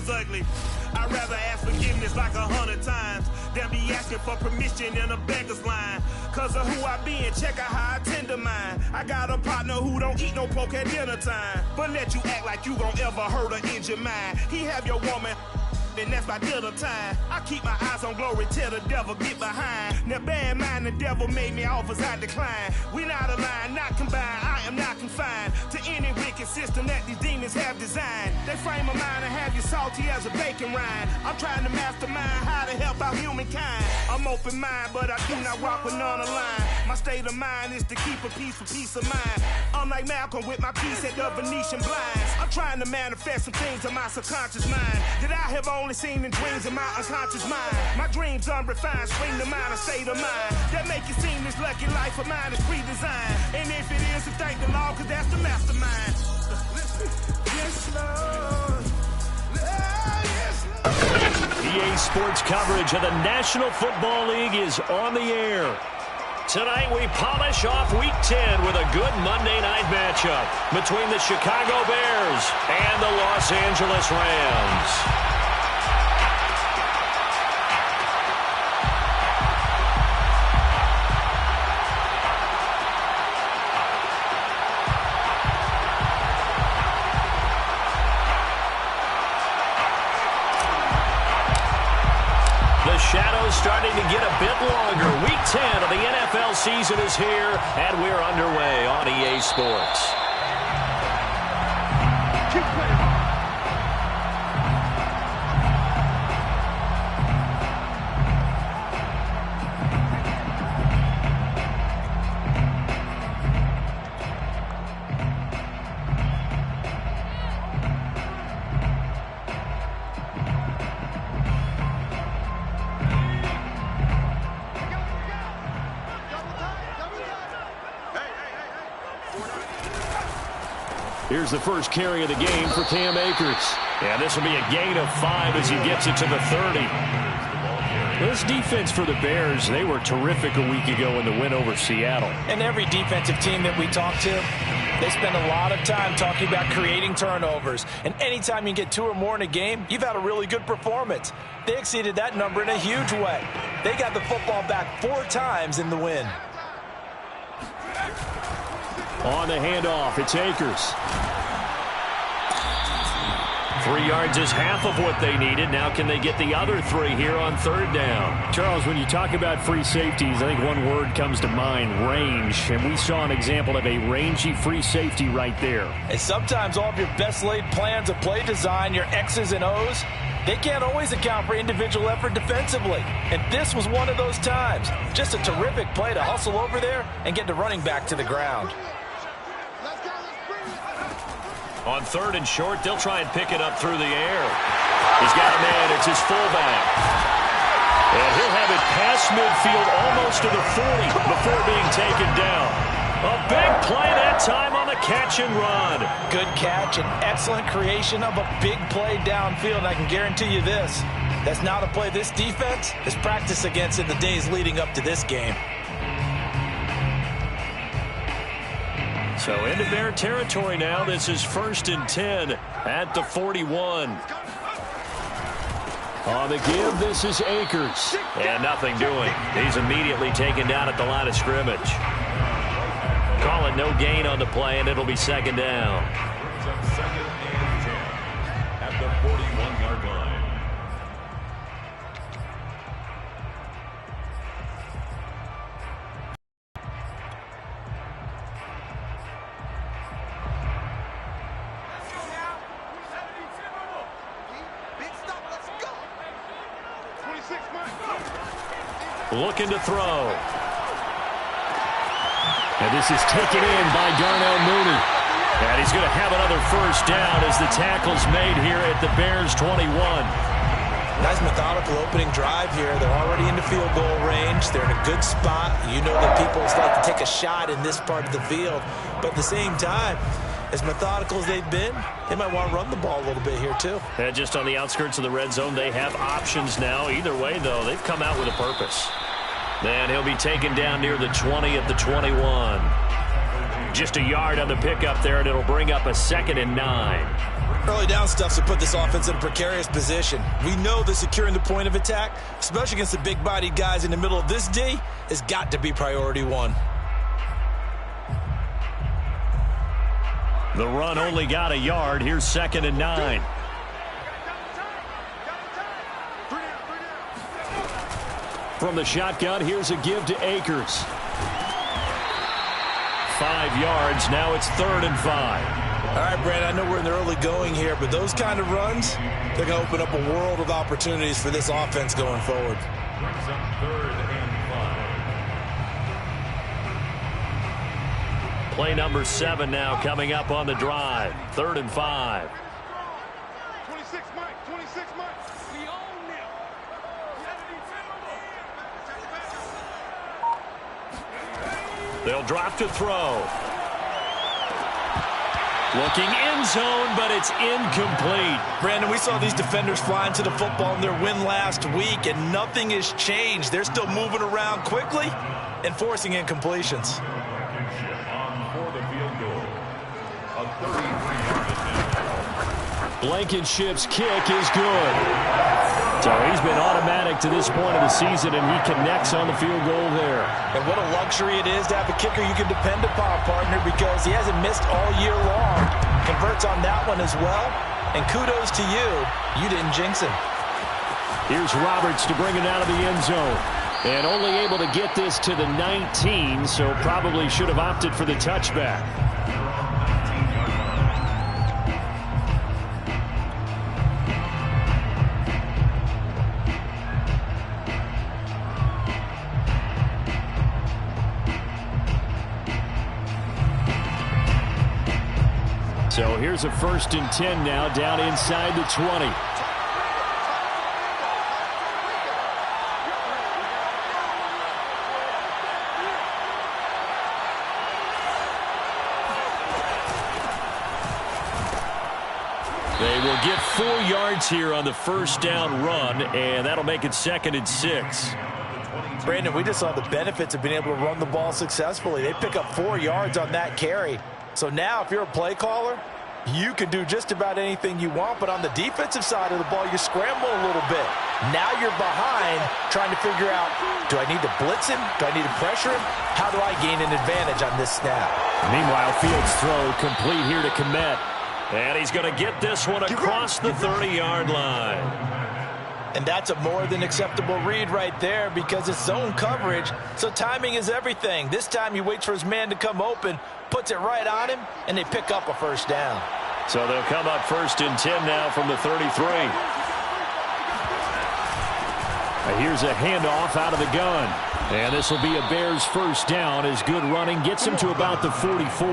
was ugly. I'd rather ask forgiveness like 100 times than be asking for permission in a beggar's line. Cause of who I be and check out how I tend to mine. I got a partner who don't eat no pork at dinner time, but let you act like you gon' ever hurt or injure mine. He have your woman, and that's my dinner time. I keep my eyes on glory till the devil get behind. Now bear in mind the devil made me offers I decline. We not aligned, not combined, I am not confined to any wicked system that these demons have designed. They frame a mind and have you salty as a bacon rind. I'm trying to mastermind how to help out humankind. I'm open mind, but I do not walk with none aligned. My state of mind is to keep a peace for peace of mind. I'm like Malcolm with my piece at the Venetian blinds. I'm trying to manifest some things in my subconscious mind that I have only seen in dreams in my unconscious mind. My dreams unrefined, spring to mind, a state of mind that make it seem this lucky life of mine is pre-designed. And if it is, to thank the Lord, cause that's the mastermind. Yes, Lord. Yes, Lord. EA Sports coverage of the National Football League is on the air. Tonight we polish off Week 10 with a good Monday night matchup between the Chicago Bears and the Los Angeles Rams. Shadows starting to get a bit longer. Week 10 of the NFL season is here, and we're underway on EA Sports. Here's the first carry of the game for Cam Akers. And this will be a gain of 5 as he gets it to the 30. This defense for the Bears, they were terrific a week ago in the win over Seattle. And every defensive team that we talk to, they spend a lot of time talking about creating turnovers. And anytime you get 2 or more in a game, you've had a really good performance. They exceeded that number in a huge way. They got the football back 4 times in the win. On the handoff, it's Akers. 3 yards is half of what they needed. Now can they get the other 3 here on 3rd down? Charles, when you talk about free safeties, I think one word comes to mind, range. And we saw an example of a rangy free safety right there. And sometimes all of your best laid plans of play design, your X's and O's, they can't always account for individual effort defensively. And this was one of those times. Just a terrific play to hustle over there and get the running back to the ground. On 3rd and short, they'll try and pick it up through the air. He's got a man. It's his fullback. And he'll have it past midfield almost to the 40 before being taken down. A big play that time on the catch and run. Good catch and excellent creation of a big play downfield. And I can guarantee you this, that's not a play this defense has practiced against in the days leading up to this game. So into Bear territory now. This is 1st and 10 at the 41. On the give, this is Akers. And nothing doing. He's immediately taken down at the line of scrimmage. Call it no gain on the play, and it'll be 2nd down. Second and 10 at the 41-yard line. Looking to throw. And this is taken in by Darnell Mooney. And he's going to have another 1st down as the tackle's made here at the Bears 21. Nice methodical opening drive here. They're already into field goal range. They're in a good spot. You know that people like to take a shot in this part of the field. But at the same time, as methodical as they've been, they might want to run the ball a little bit here too. And just on the outskirts of the red zone, they have options now. Either way, though, they've come out with a purpose. Then he'll be taken down near the 20 at the 21. Just a yard on the pickup there, and it'll bring up a 2nd and 9. Early down stuffs to put this offense in a precarious position. We know that securing the point of attack, especially against the big-bodied guys in the middle of this D, has got to be priority one. The run only got a yard. Here's 2nd and 9. From the shotgun, here's a give to Akers. 5 yards. Now it's 3rd and 5. All right, Brad, I know we're in the early going here, but those kind of runs, they're going to open up a world of opportunities for this offense going forward. Brings up 3rd and 5. Play number 7 now coming up on the drive. 3rd and 5. 26, Mike. 26, Mike. We own them. They'll drop to throw. Looking end zone, but it's incomplete. Brandon, we saw these defenders flying to the football in their win last week, and nothing has changed. They're still moving around quickly and forcing incompletions. On for the field goal. A 33-yard attempt. Blankenship's kick is good. So he's been automatic to this point of the season, and he connects on the field goal there. And what a luxury it is to have a kicker you can depend upon, partner, because he hasn't missed all year long. Converts on that one as well. And kudos to you. You didn't jinx him. Here's Roberts to bring it out of the end zone. And only able to get this to the 19, so probably should have opted for the touchback. So here's a 1st and 10 now down inside the 20. They will get 4 yards here on the 1st down run, and that'll make it 2nd and 6. Brandon, we just saw the benefits of being able to run the ball successfully. They pick up 4 yards on that carry. So now if you're a play caller, you can do just about anything you want, but on the defensive side of the ball, you scramble a little bit. Now you're behind trying to figure out, do I need to blitz him? Do I need to pressure him? How do I gain an advantage on this snap? Meanwhile, Fields' throw complete here to Kmet. And he's going to get this one across the 30-yard line. And that's a more than acceptable read right there because it's zone coverage, so timing is everything. This time he waits for his man to come open, puts it right on him, and they pick up a 1st down. So they'll come up 1st and 10 now from the 33. Here's a handoff out of the gun. And this will be a Bears 1st down as good running gets him to about the 44.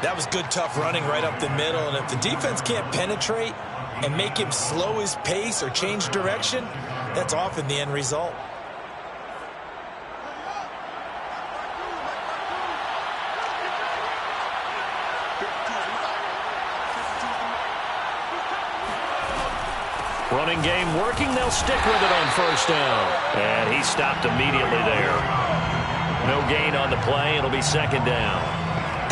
That was good, tough running right up the middle, and if the defense can't penetrate and make him slow his pace or change direction, that's often the end result. Running game working. They'll stick with it on 1st down. And he stopped immediately there. No gain on the play. It'll be 2nd down.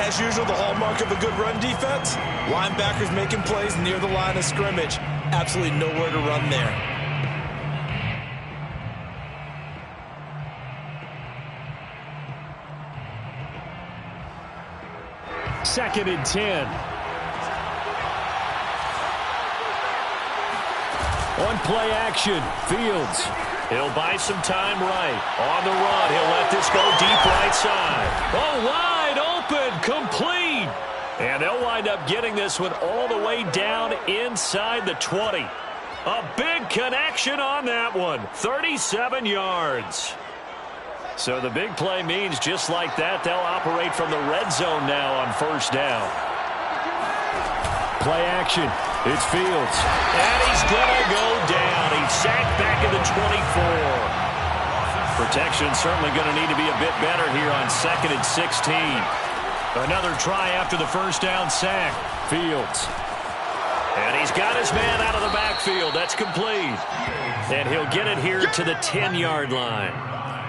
As usual, the hallmark of a good run defense, linebackers making plays near the line of scrimmage. Absolutely nowhere to run there. Second and 10. On play action, Fields. He'll buy some time right. On the run, he'll let this go deep right side. Oh, wide open, complete. And they'll wind up getting this one all the way down inside the 20. A big connection on that one. 37 yards. So the big play means just like that, they'll operate from the red zone now on 1st down. Play action. It's Fields. And he's going to go down. He's sacked back at the 24. Protection certainly going to need to be a bit better here on 2nd and 16. Another try after the 1st down sack. Fields. And he's got his man out of the backfield. That's complete. And he'll get it here to the 10-yard line.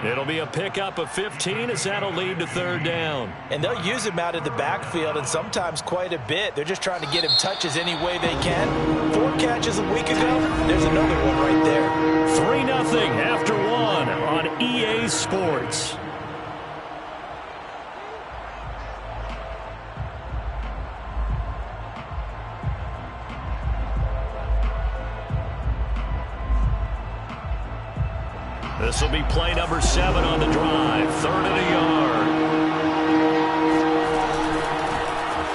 It'll be a pickup of 15 as that'll lead to third down. And they'll use him out of the backfield, and sometimes quite a bit. They're just trying to get him touches any way they can. 4 catches a week ago. There's another one right there. 3-0 after 1 on EA Sports. This will be play number 7 on the drive. 3rd and a yard.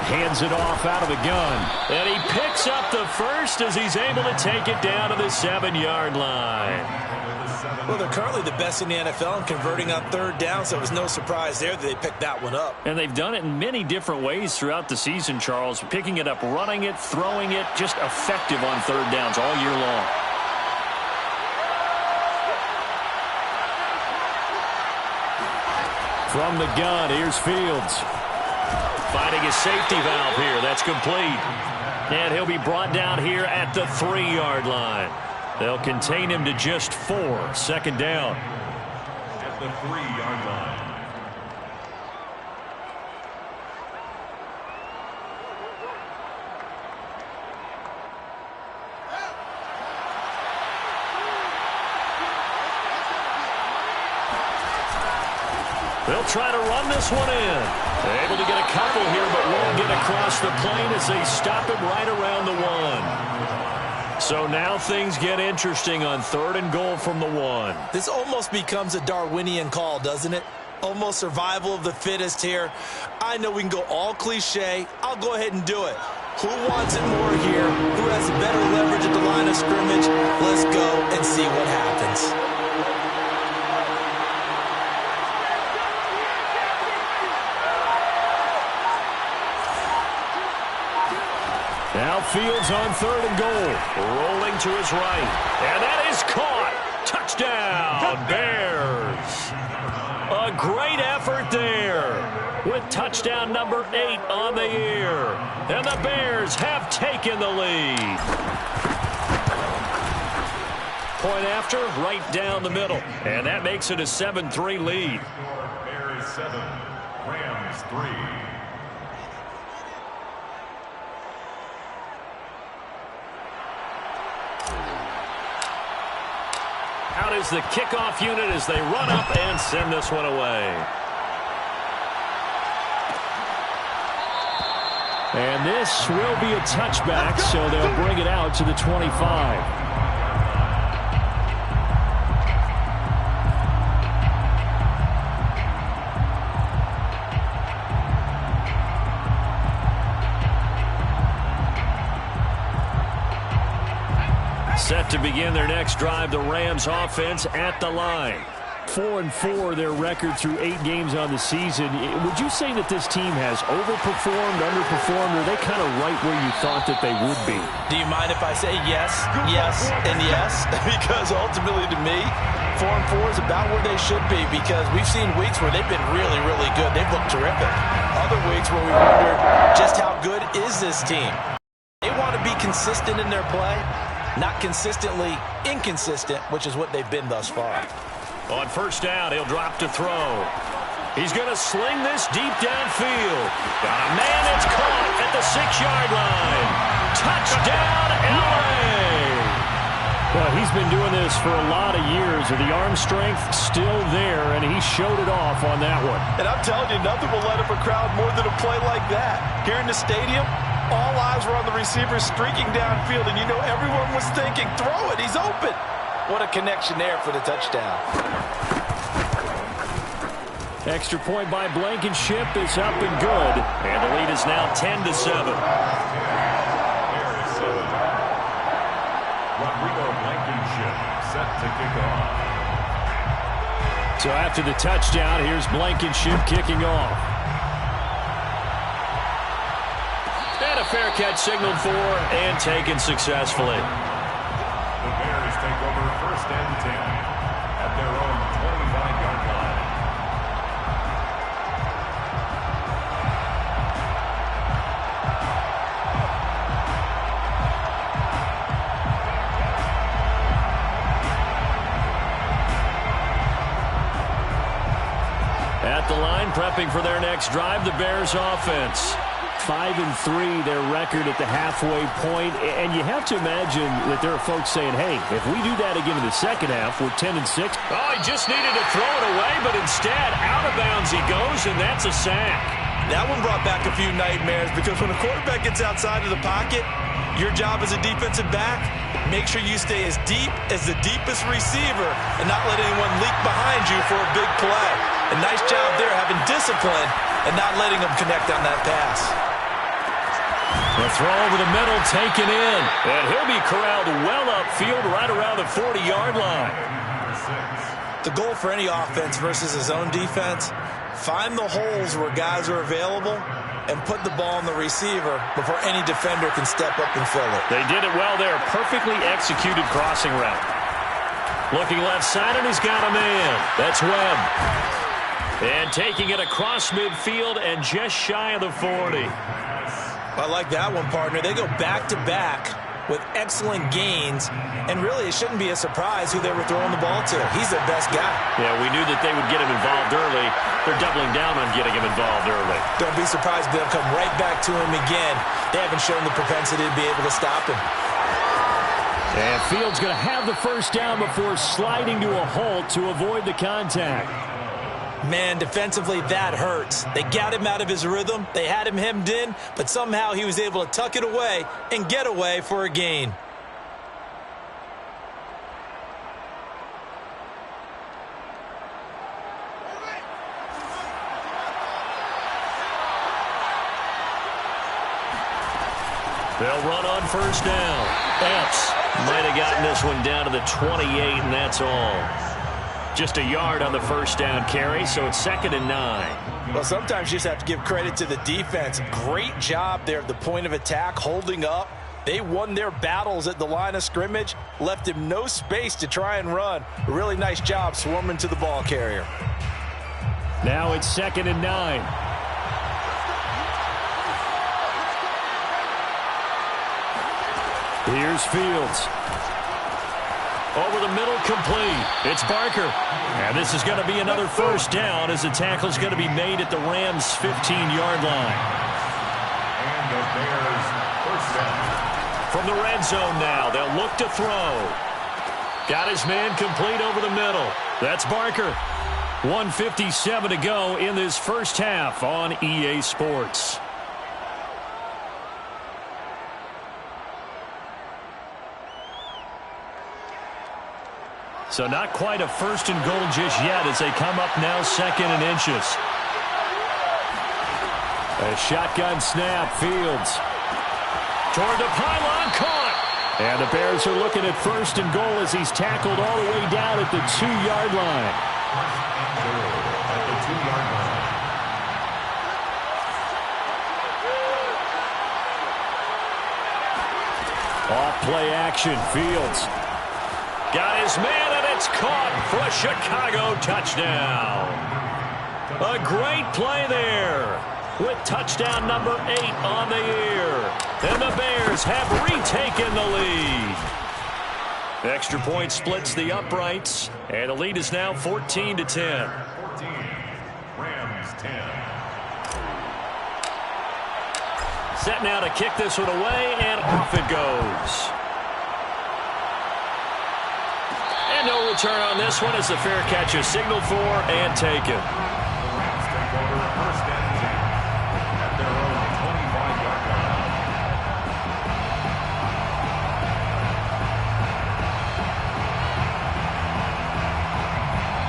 Hands it off out of the gun. And he picks up the first as he's able to take it down to the 7-yard line. Well, they're currently the best in the NFL in converting on 3rd down, so it was no surprise there that they picked that one up. And they've done it in many different ways throughout the season, Charles. Picking it up, running it, throwing it, just effective on 3rd downs all year long. From the gun, here's Fields. Finding his safety valve here. That's complete. And he'll be brought down here at the 3-yard line. They'll contain him to just 4. 2nd down. At the 3-yard line. They'll try to run this one in. They're able to get a couple here, but won't get across the plane as they stop him right around the 1. So now things get interesting on 3rd and goal from the 1. This almost becomes a Darwinian call, doesn't it? Almost survival of the fittest here. I know we can go all cliche. I'll go ahead and do it. Who wants it more here? Who has better leverage at the line of scrimmage? Let's go and see what happens. Now Fields on 3rd and goal. Rolling to his right. And that is caught. Touchdown, Bears. A great effort there with touchdown number 8 on the year. And the Bears have taken the lead. Point after, right down the middle. And that makes it a 7-3 lead. Bears 7, Rams 3. Out is the kickoff unit as they run up and send this one away. And this will be a touchback, so they'll bring it out to the 25. Set to begin their next drive, the Rams offense at the line. 4-4 their record through 8 games on the season. Would you say that this team has overperformed, underperformed, or are they kind of right where you thought that they would be? Do you mind if I say yes, yes, and yes? Because ultimately to me, 4-4 is about where they should be, because we've seen weeks where they've been really, really good. They've looked terrific. Other weeks where we wondered just how good is this team. They want to be consistent in their play. Not consistently inconsistent, which is what they've been thus far. On 1st down, he'll drop to throw. He's going to sling this deep downfield. Got a man that's caught at the 6-yard line. Touchdown, LA! Well, he's been doing this for a lot of years. The arm strength still there, and he showed it off on that one. And I'm telling you, nothing will let up a crowd more than a play like that. Here in the stadium, all eyes were on the receiver streaking downfield, and you know everyone was thinking, throw it, he's open. What a connection there for the touchdown. Extra point by Blankenship is up and good. And the lead is now 10-7. Bears 7. Rodrigo Blankenship set to kick off. So after the touchdown, here's Blankenship kicking off. And a fair catch signaled for and taken successfully. The Bears take over 1st and 10 at their own 25-yard line. line, prepping for their next drive, the Bears offense. 5-3, their record at the halfway point. And you have to imagine that there are folks saying, hey, if we do that again in the second half, we're 10-6. Oh, he just needed to throw it away, but instead, out of bounds he goes, and that's a sack. That one brought back a few nightmares because when a quarterback gets outside of the pocket, your job as a defensive back, make sure you stay as deep as the deepest receiver and not let anyone leak behind you for a big play. A nice job there having discipline and not letting them connect on that pass. The throw over the middle taken in, and he'll be corralled well upfield right around the 40-yard line. The goal for any offense versus his own defense, find the holes where guys are available and put the ball on the receiver before any defender can step up and fill it. They did it well there. Perfectly executed crossing route. Looking left side, and he's got a man. That's Webb. And taking it across midfield and just shy of the 40. I like that one, partner. They go back-to-back with excellent gains, and really it shouldn't be a surprise who they were throwing the ball to. He's their best guy. Yeah, we knew that they would get him involved early. They're doubling down on getting him involved early. Don't be surprised if they'll come right back to him again. They haven't shown the propensity to be able to stop him. And Fields going to have the first down before sliding to a halt to avoid the contact. Man, defensively, that hurts. They got him out of his rhythm. They had him hemmed in, but somehow he was able to tuck it away and get away for a gain. They'll run on first down. Epps might have gotten this one down to the 28, and that's all. Just a yard on the first down carry, so it's 2nd and 9. Well, sometimes you just have to give credit to the defense. Great job there at the point of attack, holding up. They won their battles at the line of scrimmage, left him no space to try and run. A really nice job swarming to the ball carrier. Now it's 2nd and 9. Here's Fields. Over the middle, complete. It's Barker. And this is going to be another first down as the tackle's going to be made at the Rams' 15-yard line. And the Bears first down. From the red zone now, they'll look to throw. Got his man complete over the middle. That's Barker. 1:57 to go in this first half on EA Sports. So not quite a 1st and goal just yet as they come up now 2nd and inches. A shotgun snap, Fields. Toward the pylon, caught. And the Bears are looking at 1st and goal as he's tackled all the way down at the 2-yard line. At the 2-yard line. Off play action, Fields. Got his man, and it's caught for a Chicago touchdown. A great play there with touchdown number 8 on the year. And the Bears have retaken the lead. Extra point splits the uprights, and the lead is now 14-10. 14. Rams 10. Set now to kick this one away, and off it goes. And no return on this one as the fair catch is signaled for and taken. Rams take over 1st and 10 at their own 25-yard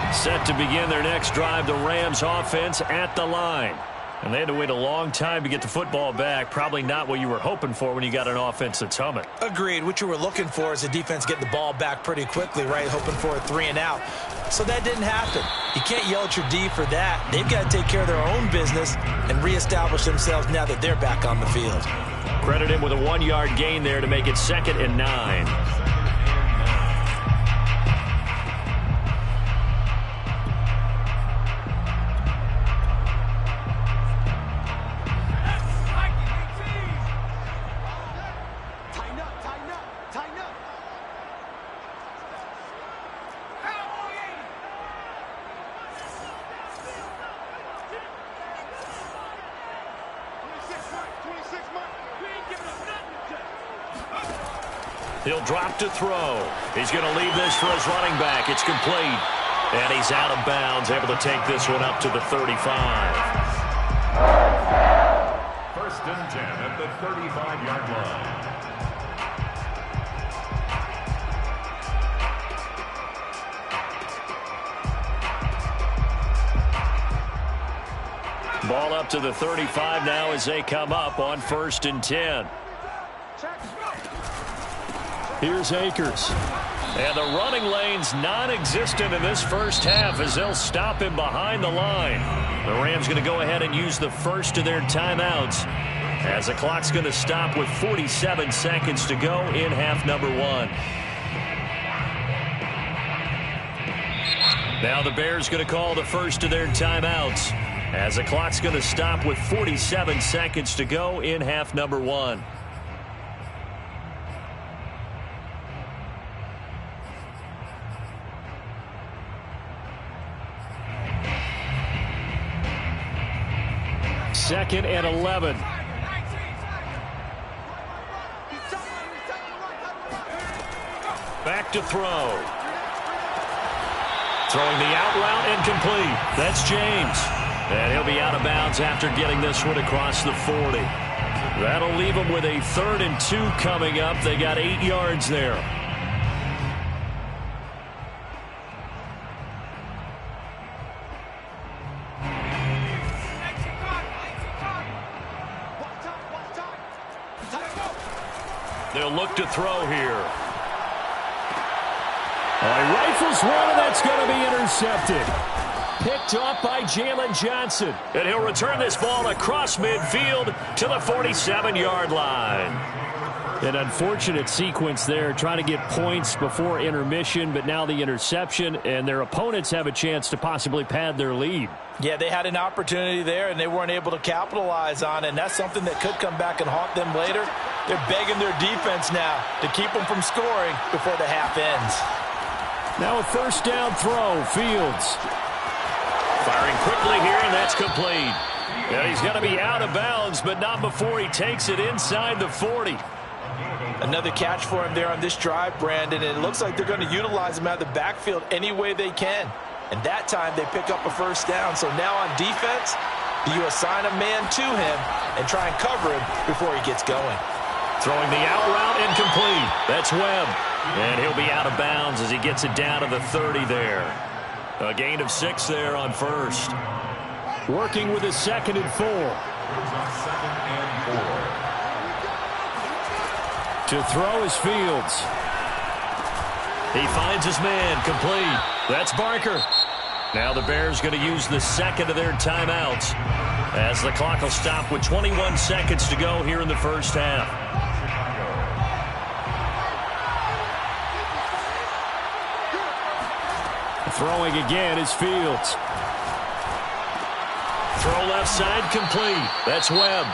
line. Set to begin their next drive, the Rams offense at the line. And they had to wait a long time to get the football back. Probably not what you were hoping for when you got an offense that's humming. Agreed. What you were looking for is the defense getting the ball back pretty quickly, right? Hoping for a 3 and out. So that didn't happen. You can't yell at your D for that. They've got to take care of their own business and reestablish themselves now that they're back on the field. Credit him with a 1-yard gain there to make it 2nd and 9. He'll drop to throw. He's going to leave this for his running back. It's complete. And he's out of bounds, able to take this one up to the 35. First and 10 at the 35-yard line. Ball up to the 35 now as they come up on 1st and 10. Here's Akers. And the running lane's non-existent in this first half as they'll stop him behind the line. The Rams going to go ahead and use the first of their timeouts as the clock's going to stop with 47 seconds to go in half number 1. Now the Bears going to call the first of their timeouts as the clock's going to stop with 47 seconds to go in half number 1. Second and 11. Back to throw. Throwing the out route and complete. That's James. And he'll be out of bounds after getting this one across the 40. That'll leave them with a 3rd and 2 coming up. They got 8 yards there. They'll look to throw here. He rifles one, and that's going to be intercepted. Picked off by Jalen Johnson. And he'll return this ball across midfield to the 47-yard line. An unfortunate sequence there, trying to get points before intermission, but now the interception, and their opponents have a chance to possibly pad their lead. Yeah, they had an opportunity there, and they weren't able to capitalize on it, and that's something that could come back and haunt them later. They're begging their defense now to keep them from scoring before the half ends. Now a first down throw, Fields. Firing quickly here, and that's complete. And he's going to be out of bounds, but not before he takes it inside the 40. Another catch for him there on this drive, Brandon, and it looks like they're going to utilize him out of the backfield any way they can. And that time they pick up a first down. So now on defense, you assign a man to him and try and cover him before he gets going. Throwing the out route incomplete. That's Webb. And he'll be out of bounds as he gets it down to the 30 there. A gain of 6 there on first. Working with his 2nd and 4. To throw is Fields. He finds his man, complete. That's Barker. Now the Bears going to use the 2nd of their timeouts as the clock will stop with 21 seconds to go here in the first half. Throwing again is Fields. Throw left side, complete. That's Webb.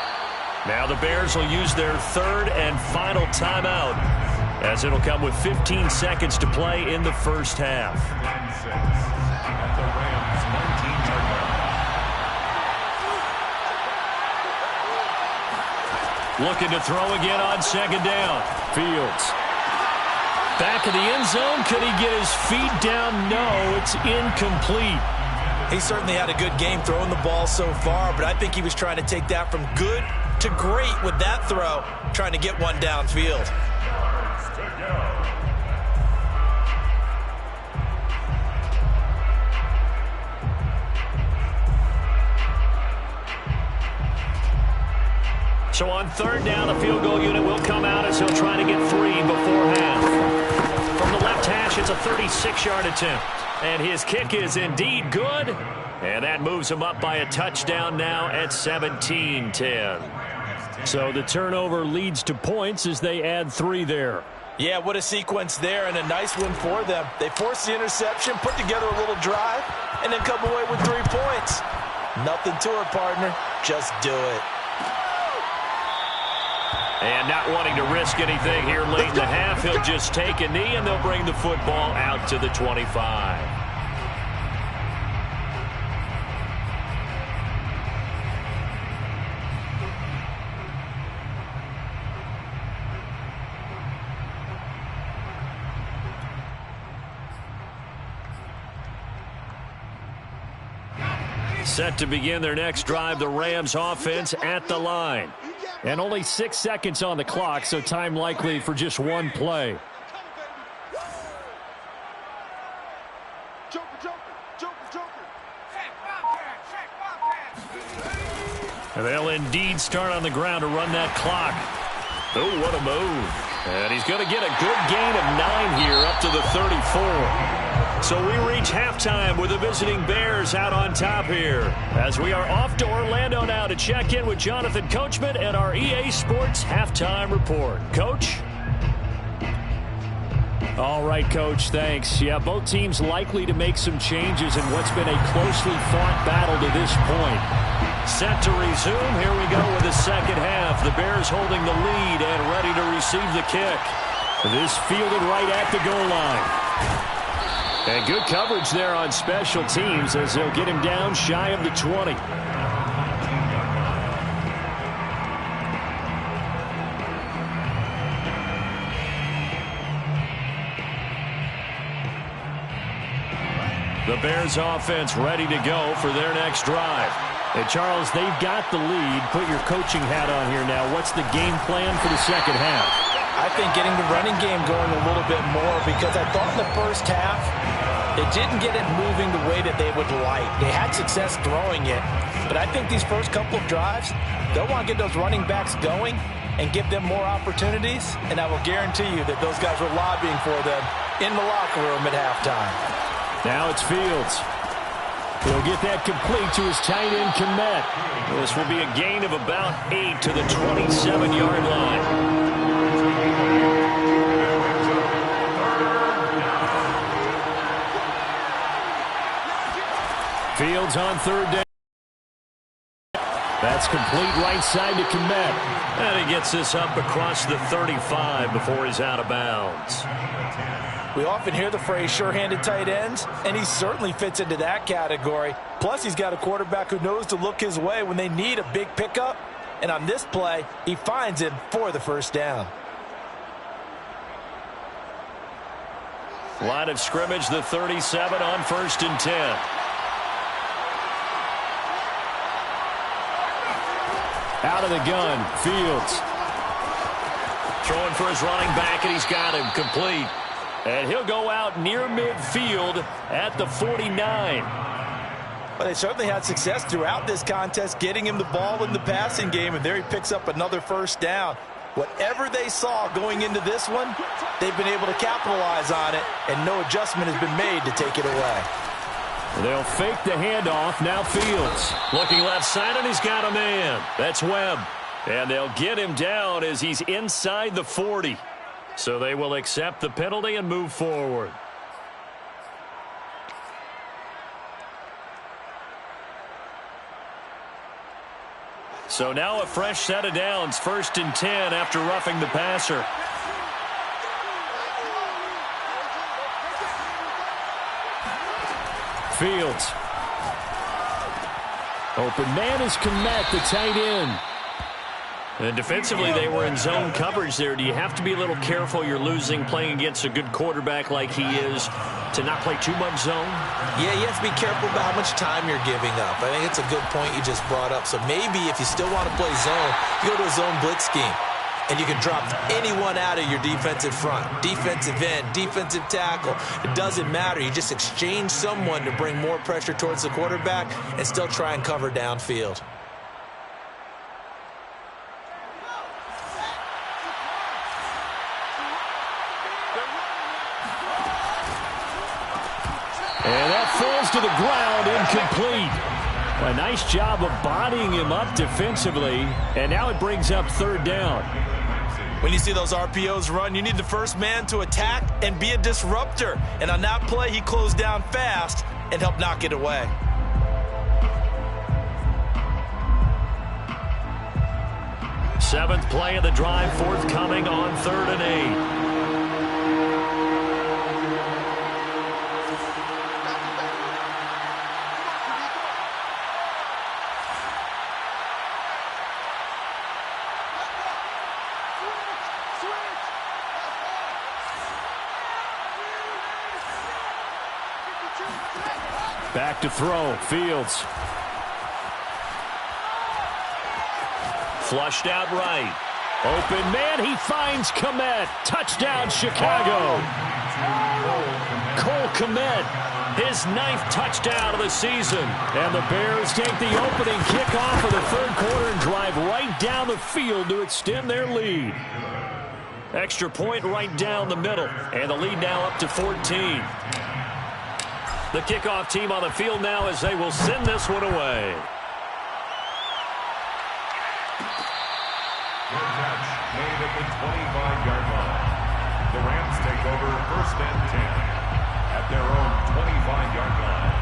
Now the Bears will use their 3rd and final timeout as it'll come with 15 seconds to play in the first half. At the Rams 19-yard line. Looking to throw again on 2nd down. Fields. Back of the end zone. Could he get his feet down? No, it's incomplete. He certainly had a good game throwing the ball so far, but I think he was trying to take that from good to great with that throw, trying to get one downfield. So on 3rd down, the field goal unit will come out as he'll try to get 3 before half. From the left hash, it's a 36-yard attempt. And his kick is indeed good. And that moves him up by a touchdown now at 17-10. So the turnover leads to points as they add 3 there. Yeah, what a sequence there, and a nice win for them. They forced the interception, put together a little drive, and then come away with 3 points. Nothing to it, partner. Just do it. And not wanting to risk anything here late in the half, he'll just take a knee, and they'll bring the football out to the 25. Set to begin their next drive, the Rams offense at the line. And only 6 seconds on the clock, so time likely for just one play. And they'll indeed start on the ground to run that clock. Oh, what a move. And he's going to get a good gain of 9 here up to the 34. So we reach halftime with the visiting Bears out on top here. As we are off to Orlando now to check in with Jonathan Coachman and our EA Sports Halftime Report. Coach? All right, Coach, thanks. Yeah, both teams likely to make some changes in what's been a closely fought battle to this point. Set to resume. Here we go with the second half. The Bears holding the lead and ready to receive the kick. This fielded right at the goal line. And good coverage there on special teams as they'll get him down shy of the 20. The Bears offense ready to go for their next drive. Hey, Charles, they've got the lead. Put your coaching hat on here now. What's the game plan for the second half? I think getting the running game going a little bit more, because I thought in the first half they didn't get it moving the way that they would like. They had success throwing it, but I think these first couple of drives, they'll want to get those running backs going and give them more opportunities, and I will guarantee you that those guys were lobbying for them in the locker room at halftime. Now it's Fields. He'll get that complete to his tight end, Kmet. This will be a gain of about 8 to the 27-yard line. Fields on third down. That's complete right side to Kmet. And he gets this up across the 35 before he's out of bounds. We often hear the phrase sure-handed tight ends, and he certainly fits into that category. Plus, he's got a quarterback who knows to look his way when they need a big pickup. And on this play, he finds him for the first down. Line of scrimmage, the 37 on 1st and 10. Out of the gun, Fields. Throwing for his running back, and he's got him complete. And he'll go out near midfield at the 49. But they certainly had success throughout this contest, getting him the ball in the passing game, and there he picks up another first down. Whatever they saw going into this one, they've been able to capitalize on it, and no adjustment has been made to take it away. They'll fake the handoff. Now Fields. Looking left side, and he's got a man. That's Webb. And they'll get him down as he's inside the 40. So they will accept the penalty and move forward. So now a fresh set of downs, 1st and 10 after roughing the passer. Fields. Open man is Kmet, the tight end. And defensively, they were in zone coverage there. Do you have to be a little careful? You're losing playing against a good quarterback like he is to not play too much zone? Yeah, you have to be careful about how much time you're giving up. I think it's a good point you just brought up. So maybe if you still want to play zone, you go to a zone blitz scheme. And you can drop anyone out of your defensive front. Defensive end, defensive tackle. It doesn't matter. You just exchange someone to bring more pressure towards the quarterback and still try and cover downfield. And that falls to the ground, incomplete. A nice job of bodying him up defensively, and now it brings up 3rd down. When you see those RPOs run, you need the first man to attack and be a disruptor. And on that play, he closed down fast and helped knock it away. Seventh play of the drive forthcoming on 3rd and 8. Back to throw, Fields. Flushed out right. Open man, he finds Kmet. Touchdown, Chicago. Cole Kmet, his 9th touchdown of the season. And the Bears take the opening kickoff of the third quarter and drive right down the field to extend their lead. Extra point right down the middle, and the lead now up to 14. The kickoff team on the field now as they will send this one away. Good catch made at the 25-yard line. The Rams take over 1st and 10 at their own 25-yard line.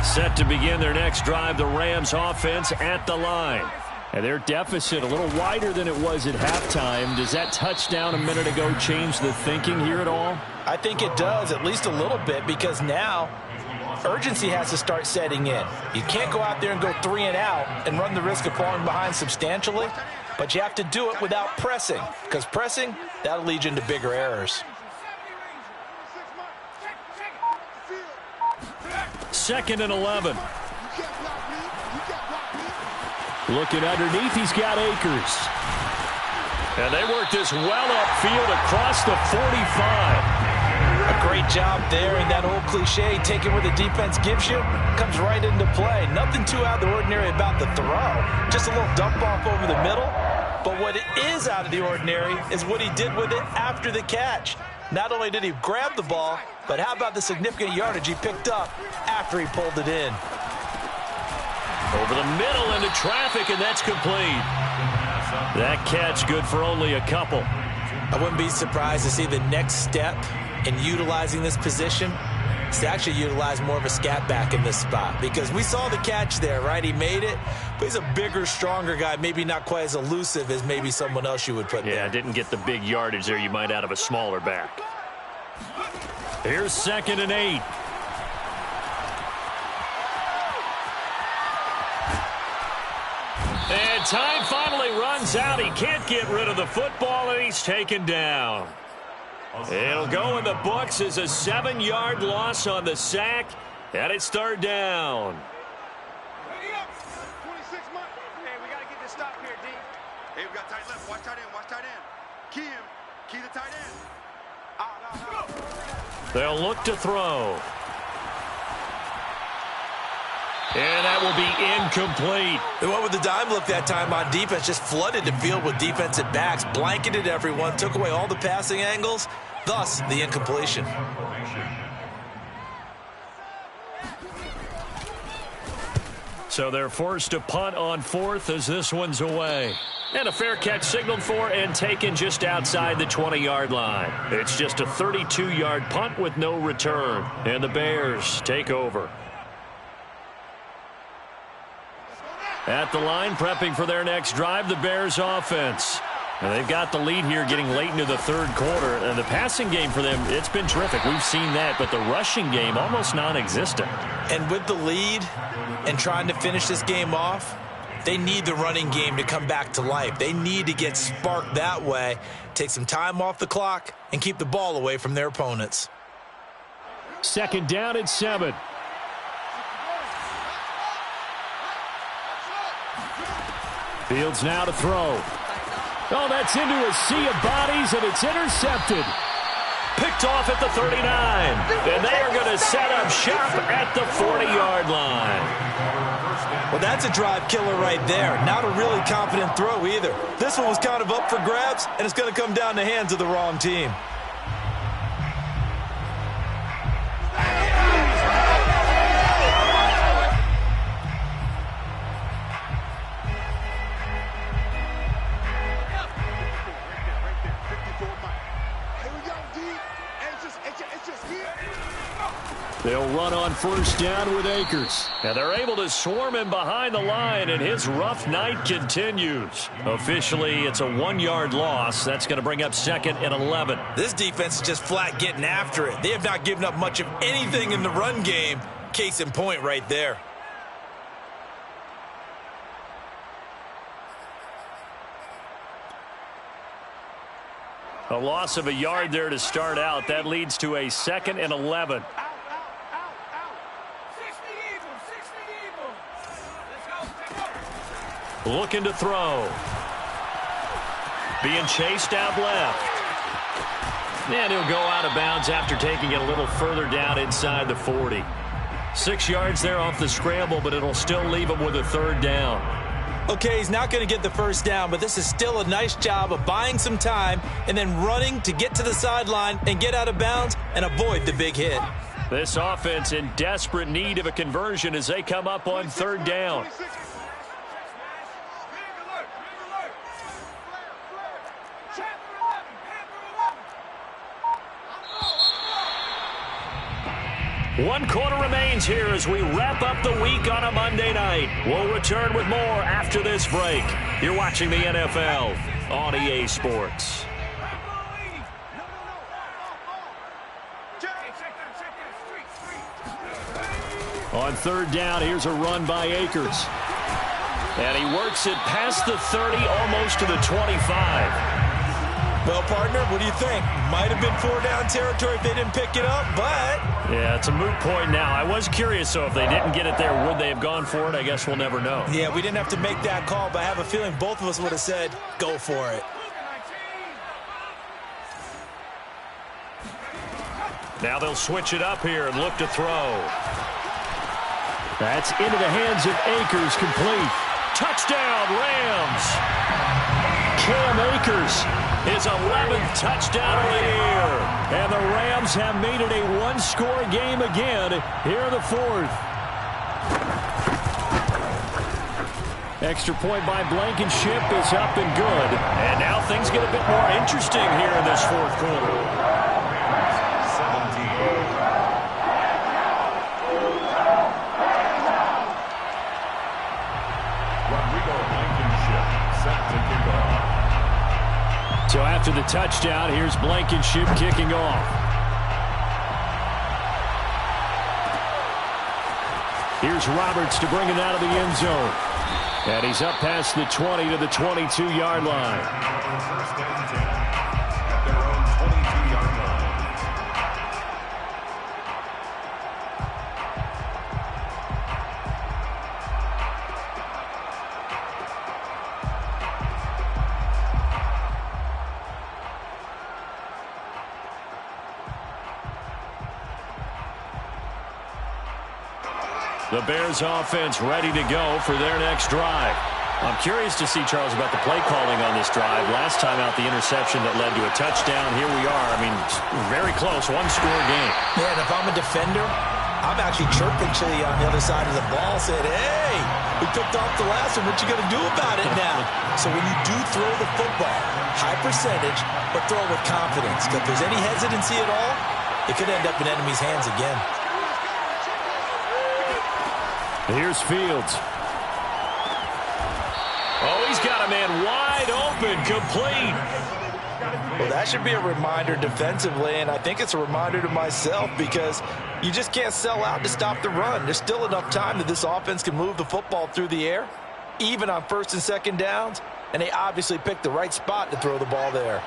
Set to begin their next drive, the Rams offense at the line. And their deficit a little wider than it was at halftime. Does that touchdown a minute ago change the thinking here at all? I think it does, at least a little bit, because now urgency has to start setting in. You can't go out there and go 3 and out and run the risk of falling behind substantially, but you have to do it without pressing, because pressing, that'll lead you into bigger errors. 2nd and 11. Looking underneath, he's got Akers. And they work this well upfield across the 45. A great job there, and that old cliche, taking where the defense gives you, comes right into play. Nothing too out of the ordinary about the throw. Just a little dump off over the middle. But what is out of the ordinary is what he did with it after the catch. Not only did he grab the ball, but how about the significant yardage he picked up after he pulled it in? Over the middle into traffic, and that's complete. That catch good for only a couple. I wouldn't be surprised to see the next step in utilizing this position is to actually utilize more of a scat back in this spot, because we saw the catch there, right? He made it, but he's a bigger, stronger guy, maybe not quite as elusive as maybe someone else you would put there. Yeah, didn't get the big yardage there you might out of a smaller back. Here's 2nd and 8. And time finally runs out. He can't get rid of the football, and he's taken down. It'll go in the books as a 7-yard loss on the sack, and it's 3rd down. Hey, we got to get this stop here, D. Hey, we got tight left. Watch tight end. Watch tight end. Key him. Key the tight end. They'll look to throw. And that will be incomplete. They went with the dime look that time on defense, just flooded the field with defensive backs, blanketed everyone, took away all the passing angles, thus the incompletion. So they're forced to punt on 4th as this one's away. And a fair catch signaled for and taken just outside the 20-yard line. It's just a 32-yard punt with no return. And the Bears take over. At the line, prepping for their next drive, the Bears offense. And they've got the lead here getting late into the 3rd quarter. And the passing game for them, it's been terrific. We've seen that, but the rushing game almost non-existent. And with the lead and trying to finish this game off, they need the running game to come back to life. They need to get sparked that way, take some time off the clock, and keep the ball away from their opponents. 2nd down and 7. Fields now to throw. Oh, that's into a sea of bodies, and it's intercepted. Picked off at the 39. And they are going to set up shop at the 40-yard line. Well, that's a drive killer right there. Not a really confident throw either. This one was kind of up for grabs, and it's going to come down the hands of the wrong team. They'll run on 1st down with Akers. And they're able to swarm him behind the line, and his rough night continues. Officially, it's a 1-yard loss. That's going to bring up 2nd and 11. This defense is just flat getting after it. They have not given up much of anything in the run game. Case in point right there. A loss of a yard there to start out. That leads to a 2nd and 11. looking to throw. Being chased out left. And he'll go out of bounds after taking it a little further down inside the 40. 6 yards there off the scramble, but it'll still leave him with a third down. Okay, he's not going to get the first down, but this is still a nice job of buying some time and then running to get to the sideline and get out of bounds and avoid the big hit. This offense in desperate need of a conversion as they come up on third down. One quarter remains here as we wrap up the week on a Monday night. We'll return with more after this break. You're watching the NFL on EA Sports. On third down, here's a run by Akers. And he works it past the 30, almost to the 25. Well, partner, what do you think? Might have been 4-down territory if they didn't pick it up, but... Yeah, it's a moot point now. I was curious, so if they didn't get it there, would they have gone for it? I guess we'll never know. Yeah, we didn't have to make that call, but I have a feeling both of us would have said, go for it. Now they'll switch it up here and look to throw. That's into the hands of Akers, complete. Touchdown, Rams! Cam Akers, his 11th touchdown of the year. And the Rams have made it a one-score game again here in the fourth. Extra point by Blankenship is up and good. And now things get a bit more interesting here in this fourth quarter. So after the touchdown, here's Blankenship kicking off. Here's Roberts to bring it out of the end zone. And he's up past the 20 to the 22-yard line. First and 10 at their own 22-yard line. The Bears offense ready to go for their next drive. I'm curious to see, Charles, about the play calling on this drive. Last time out, the interception that led to a touchdown. Here we are. I mean, very close, one-score game. Yeah, and if I'm a defender, I'm actually chirping Chili on the other side of the ball, saying, hey, we picked off the last one. What you going to do about it now? So when you do throw the football, high percentage, but throw it with confidence. Because if there's any hesitancy at all, it could end up in enemy's hands again. Here's Fields. Oh, he's got a man wide open, complete. Well, that should be a reminder defensively, and I think it's a reminder to myself because you just can't sell out to stop the run. There's still enough time that this offense can move the football through the air, even on first and second downs, and they obviously picked the right spot to throw the ball there.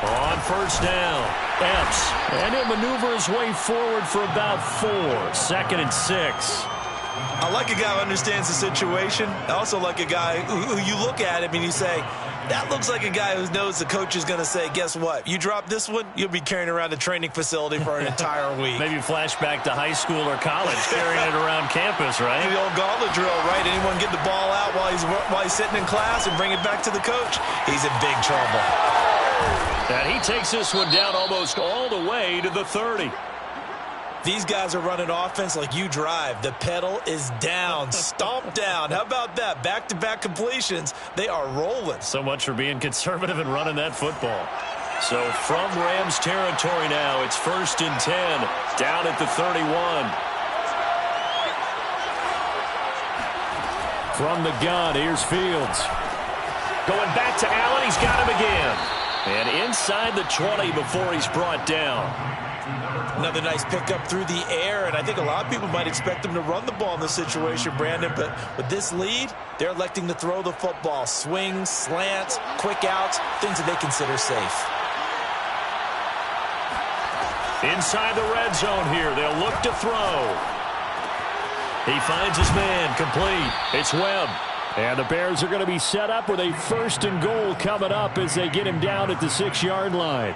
On first down, Epps, and he'll maneuver his way forward for about 4. 2nd and 6. I like a guy who understands the situation. I also like a guy who you look at him and you say, that looks like a guy who knows the coach is going to say, guess what? You drop this one, you'll be carrying around the training facility for an entire week. Maybe flashback to high school or college, carrying it around campus, right? The old gauntlet drill, right? Anyone get the ball out while he's sitting in class and bring it back to the coach? He's in big trouble. And he takes this one down almost all the way to the 30. These guys are running offense like you drive. The pedal is down, stomp down. How about that? Back-to-back completions. They are rolling. So much for being conservative and running that football. So from Rams territory now, it's 1st and 10, down at the 31. From the gun, here's Fields. Going back to Allen, he's got him again. And inside the 20 before he's brought down. Another nice pickup through the air, and I think a lot of people might expect them to run the ball in this situation, Brandon, but with this lead, they're electing to throw the football. Swings, slants, quick outs, things that they consider safe. Inside the red zone here. They'll look to throw. He finds his man, complete. It's Webb. And the Bears are going to be set up with a 1st and goal coming up as they get him down at the 6-yard line.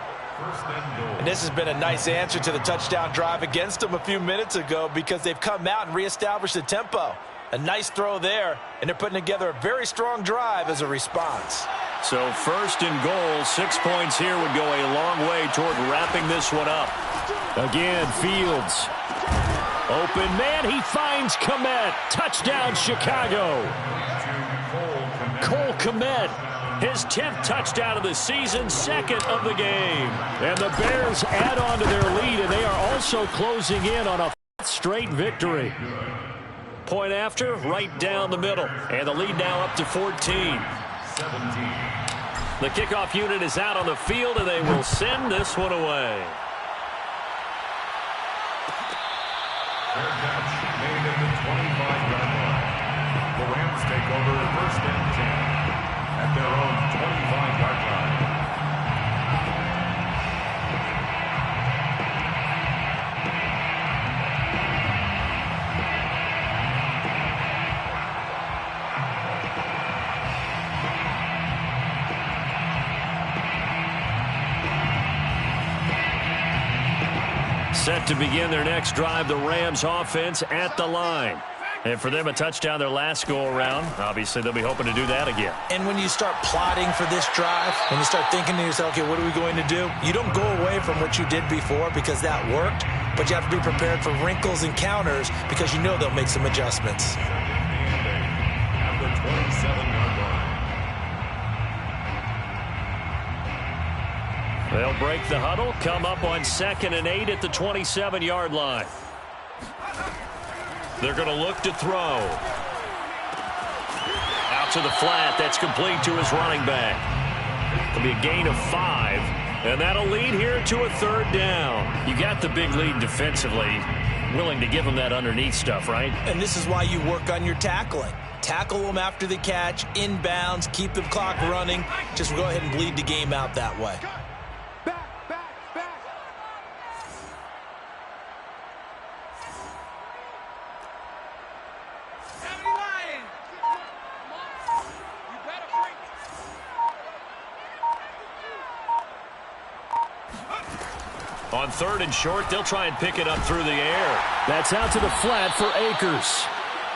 And this has been a nice answer to the touchdown drive against them a few minutes ago because they've come out and reestablished the tempo. A nice throw there, and they're putting together a very strong drive as a response. So 1st and goal, 6 points here would go a long way toward wrapping this one up. Again, Fields. Open man, he finds Kmet. Touchdown, Chicago. Cole Kmet, his 10th touchdown of the season, 2nd of the game. And the Bears add on to their lead, and they are also closing in on a straight victory. Point after, right down the middle. And the lead now up to 14. The kickoff unit is out on the field, and they will send this one away. Fair catch made at the 25-yard line. The Rams take over 1st and 10 at their own 25-yard line. Set to begin their next drive, the Rams offense at the line. And for them, a touchdown their last go-around. Obviously, they'll be hoping to do that again. And when you start plotting for this drive, when you start thinking to yourself, okay, what are we going to do? You don't go away from what you did before because that worked, but you have to be prepared for wrinkles and counters because you know they'll make some adjustments. At the 27-yard line. They'll break the huddle, come up on 2nd and 8 at the 27-yard line. They're going to look to throw. Out to the flat. That's complete to his running back. It'll be a gain of 5. And that'll lead here to a 3rd down. You got the big lead defensively. Willing to give them that underneath stuff, right? And this is why you work on your tackling. Tackle them after the catch, inbounds, keep the clock running. Just go ahead and bleed the game out that way. On 3rd and short, they'll try and pick it up through the air. That's out to the flat for Akers.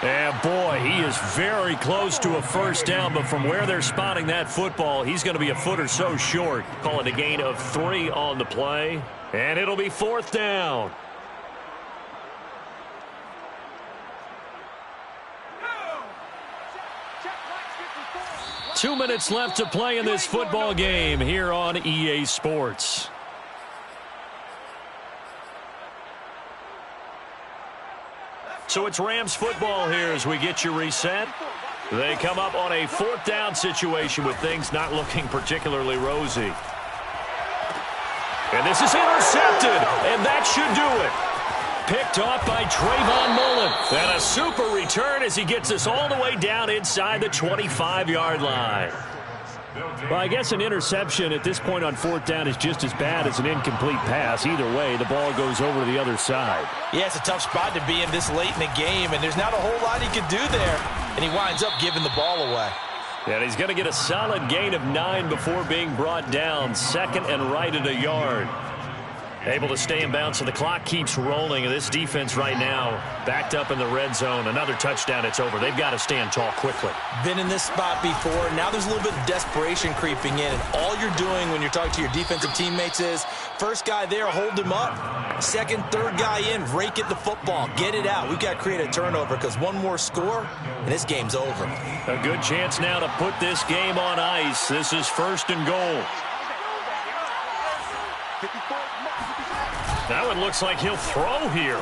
And boy, he is very close to a 1st down, but from where they're spotting that football, he's going to be a foot or so short. Call it a gain of 3 on the play. And it'll be 4th down. Two minutes left to play in this football game here on EA Sports. So it's Rams football here as we get you reset. They come up on a 4th down situation with things not looking particularly rosy. And this is intercepted, and that should do it. Picked off by Trayvon Mullen. And a super return as he gets us all the way down inside the 25-yard line. Well, I guess an interception at this point on 4th down is just as bad as an incomplete pass. Either way, the ball goes over to the other side. Yeah, it's a tough spot to be in this late in the game, and there's not a whole lot he could do there. And he winds up giving the ball away. And he's going to get a solid gain of 9 before being brought down. 2nd and right at a yard. Able to stay in bounds, so the clock keeps rolling. And this defense right now backed up in the red zone. Another touchdown, it's over. They've got to stand tall quickly. Been in this spot before. Now there's a little bit of desperation creeping in. And all you're doing when you're talking to your defensive teammates is, first guy there, hold him up. 2nd, 3rd guy in, rake at the football. Get it out. We've got to create a turnover because one more score, and this game's over. A good chance now to put this game on ice. This is 1st and goal. That one looks like he'll throw here.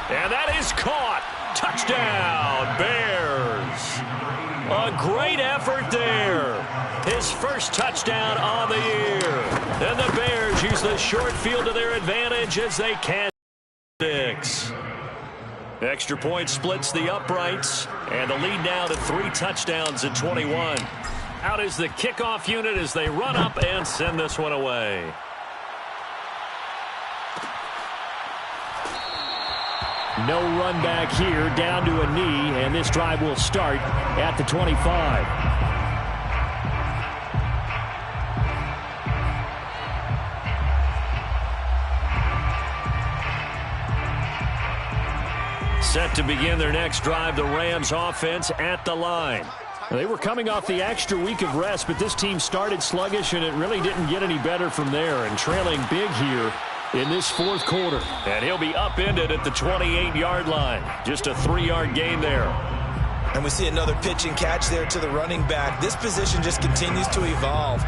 And that is caught. Touchdown, Bears. A great effort there. His 1st touchdown on the year. And the Bears use the short field to their advantage as they can. 6. Extra point splits the uprights. And the lead now to 3 touchdowns at 21. Out is the kickoff unit as they run up and send this one away. No run back here, down to a knee, and this drive will start at the 25. Set to begin their next drive, the Rams offense at the line. They were coming off the extra week of rest, but this team started sluggish, and it really didn't get any better from there, and trailing big here in this fourth quarter. And he'll be upended at the 28-yard line. Just a 3-yard gain there. And we see another pitch and catch there to the running back. This position just continues to evolve.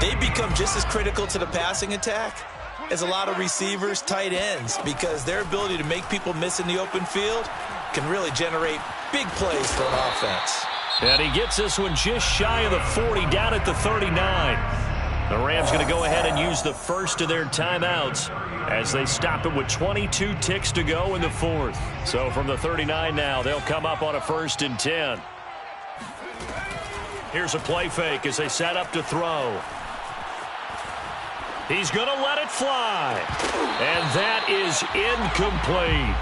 They become just as critical to the passing attack as a lot of receivers, tight ends, because their ability to make people miss in the open field can really generate big plays for an offense. And he gets this one just shy of the 40, down at the 39. The Rams going to go ahead and use the first of their timeouts as they stop it with 22 ticks to go in the fourth. So from the 39 now, they'll come up on a 1st and 10. Here's a play fake as they set up to throw. He's going to let it fly. And that is incomplete.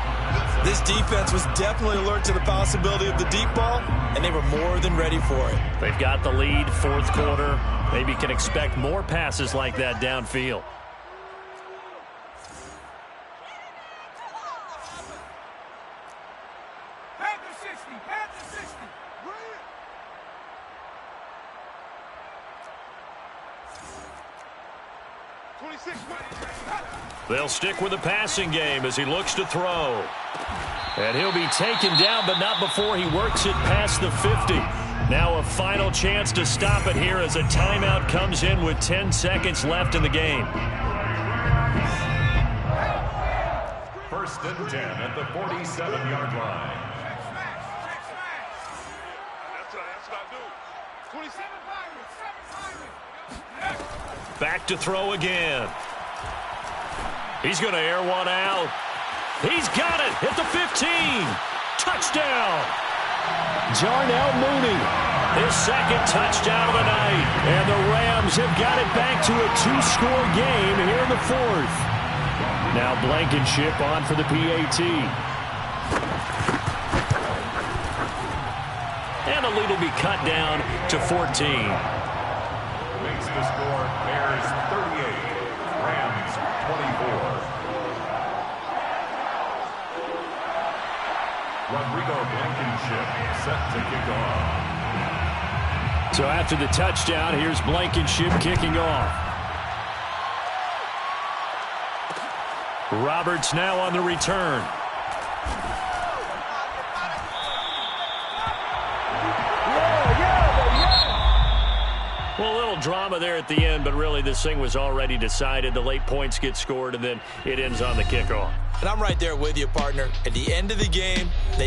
This defense was definitely alert to the possibility of the deep ball, and they were more than ready for it. They've got the lead, fourth quarter. Maybe can expect more passes like that downfield. They'll stick with the passing game as he looks to throw. And he'll be taken down, but not before he works it past the 50. Now a final chance to stop it here as a timeout comes in with 10 seconds left in the game. 1st and 10 at the 47-yard line. Back to throw again. He's going to air one out. He's got it at the 15. Touchdown. Darnell Mooney, his second touchdown of the night. And the Rams have got it back to a 2-score game here in the fourth. Now Blankenship on for the PAT. And the lead will be cut down to 14. Makes the score Bears 38, Rams 24. Rodrigo Blankenship set to kick off. So after the touchdown, here's Blankenship kicking off. Roberts now on the return. Well, a little drama there at the end, but really this thing was already decided. The late points get scored, and then it ends on the kickoff. And I'm right there with you, partner. At the end of the game, they